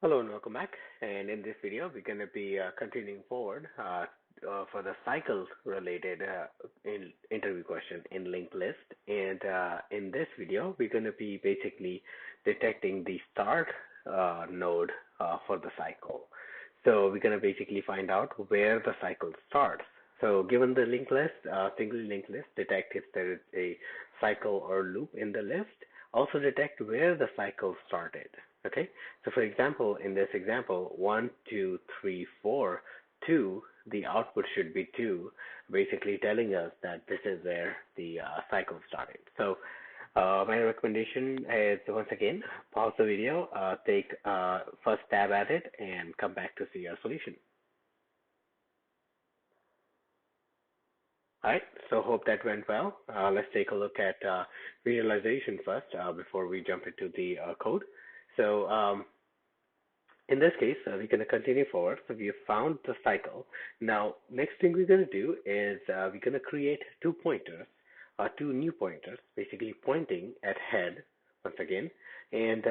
Hello and welcome back. And in this video, we're going to be continuing forward for the cycle related interview question in LinkedList. And in this video, we're going to be basically detecting the start node for the cycle. So we're going to basically find out where the cycle starts. So given the linked list, single linked list, detect if there is a cycle or loop in the list. Also detect where the cycle started. Okay, so for example, in this example, 1, 2, 3, 4, 2, the output should be 2, basically telling us that this is where the cycle started. So my recommendation is, once again, pause the video, take first stab at it, and come back to see your solution. All right, so hope that went well. Let's take a look at visualization first before we jump into the code. So in this case, we're going to continue forward. So we have found the cycle. Now, next thing we're going to do is we're going to create two pointers, two new pointers, basically pointing at head once again. And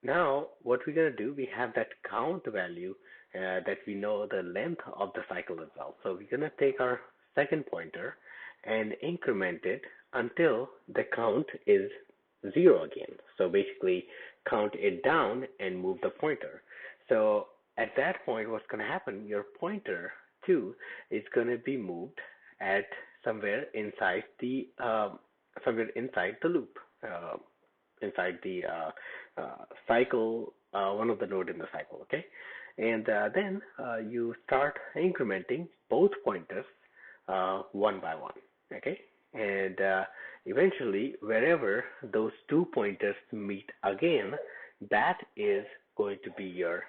now what we're going to do, we have that count value that we know the length of the cycle as well. So we're going to take our second pointer and increment it until the count is 0 again. So basically count it down and move the pointer. So at that point, what's going to happen, your pointer 2 is going to be moved at somewhere inside the loop, inside the cycle, one of the node in the cycle. Okay, and then you start incrementing both pointers one by one. Okay, and eventually wherever those two pointers meet again, that is going to be your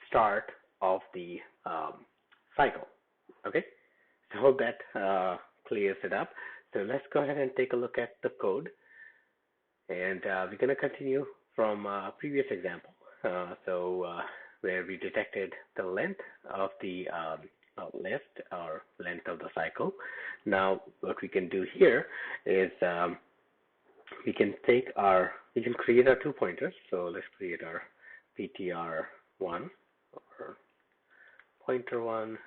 start of the cycle. Okay, so hope that clears it up. So let's go ahead and take a look at the code, and we're going to continue from previous example, where we detected the length of the list or length of the cycle. Now what we can do here is we can create our two pointers. So let's create our PTR1 or pointer1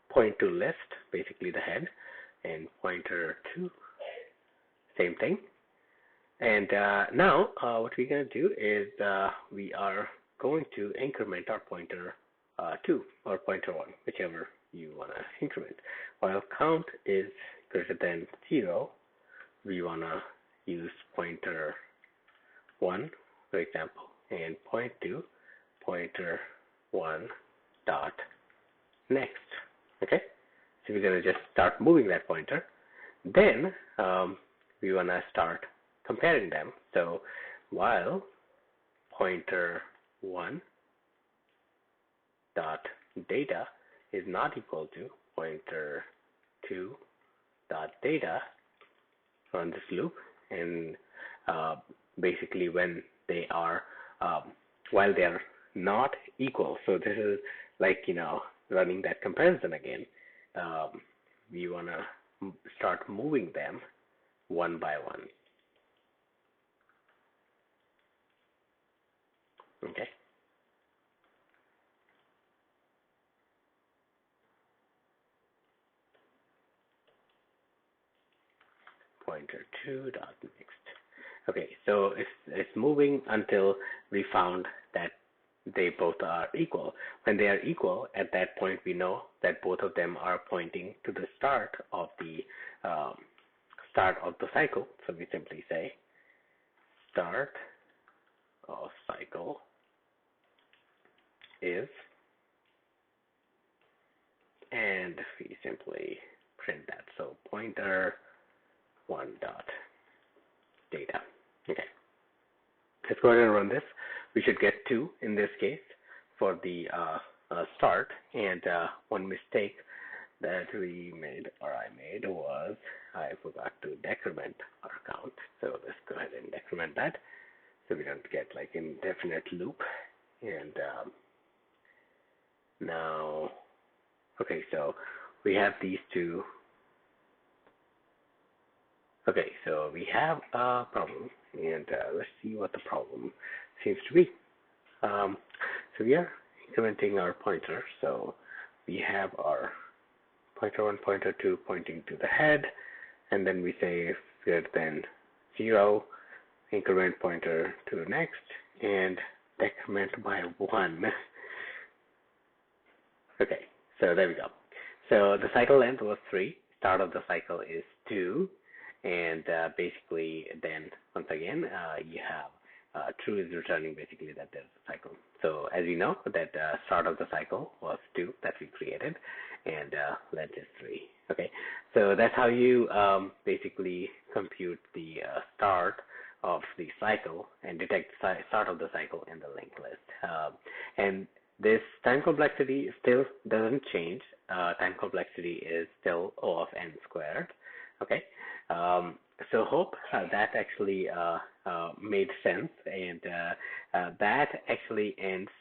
point to list, basically the head, and pointer2, same thing. And now what we're going to do is we are going to increment our pointer 2 or pointer 1, whichever you want to increment. While count is greater than 0, we want to use pointer 1, for example, and point to pointer 1 dot next. Okay, so we're going to just start moving that pointer. Then we want to start comparing them. So while pointer 1 dot data is not equal to pointer 2 dot data on this loop, and basically when they are while they are not equal, so this is like, running that comparison again, we want to start moving them one by one. Okay. Pointer 2 dot next. Okay, so it's moving until we found that they both are equal. When they are equal, at that point we know that both of them are pointing to the start of the cycle. So we simply say start of cycle is, and we simply print that. So pointer 1 dot data. Okay, let's go ahead and run this. We should get 2 in this case for the start. And one mistake that we made, or I made, was I forgot to decrement our count. So let's go ahead and decrement that so we don't get like indefinite loop. And now, okay, so we have these two. Okay, so we have a problem and let's see what the problem seems to be. Um, so we are incrementing our pointer. So we have our pointer 1, pointer 2 pointing to the head, and then we say greater than 0, increment pointer to next, and decrement by 1. Okay, so there we go. So the cycle length was 3. Start of the cycle is 2. And basically, then once again, you have true is returning basically that there's a cycle. So as you know, that start of the cycle was 2 that we created, and length is 3. Okay, so that's how you basically compute the start of the cycle and detect the start of the cycle in the linked list. And this time complexity still doesn't change. Time complexity is still O of n squared. Okay. So hope that actually made sense, and that actually ends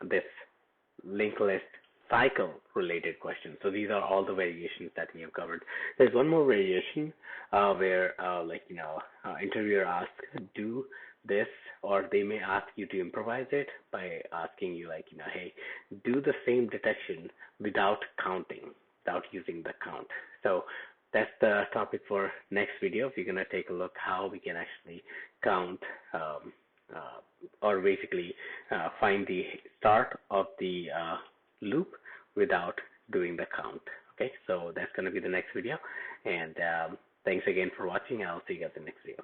this linked list cycle related question. So these are all the variations that we have covered. There's one more variation where interviewer asks do this, or they may ask you to improvise it by asking you hey, do the same detection without counting, without using the count. So that's the topic for next video. We're going to take a look how we can actually count or basically find the start of the loop without doing the count. Okay, so that's going to be the next video. And thanks again for watching. I'll see you guys in the next video.